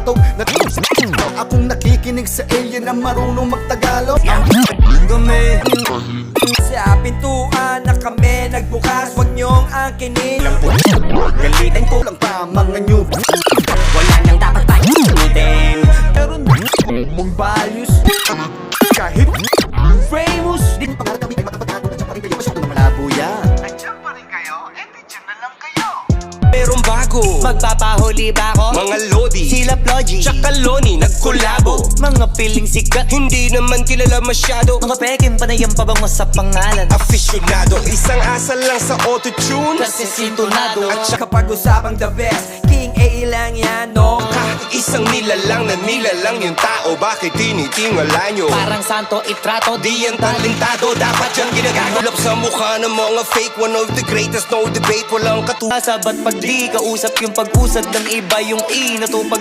patog na akong nakikinig sa alien na marunong magtagalog. Kami sa pintuan na kami nagbukas, huwag niyong angkinin. Galitin ko lang pa mga noob. Wala nang dapat painitin. Meron mong values Kahit famous. di pangarap kami ay makapagkakot at siya pa rin kayo masyadong malabo yan. Nandiyan pa rin kayo? Eh, di dyan na lang kayo. Merong bago, Magpapahuli ba ako? mga lodi, Sila Plogy, tsaka Loni nagkolabo. mga piling sikat, Hindi naman kilala masyado, mga peking panayam pa bang sa pangalan? afisyonado. Isang asal lang sa auto-tune Kasi sintonado at saka kapag usapang the best, King A lang yan, no? Isang nilalang na nilalang yung tao, bakit tinitingala nyo? Parang santo itrato, Di yan talentado, dapat yan ginagagulap sa mukha ng mga fake. One of the greatest, no debate, walang katulad. Sabat pag di kausap yung pag-usad ng iba yung natupag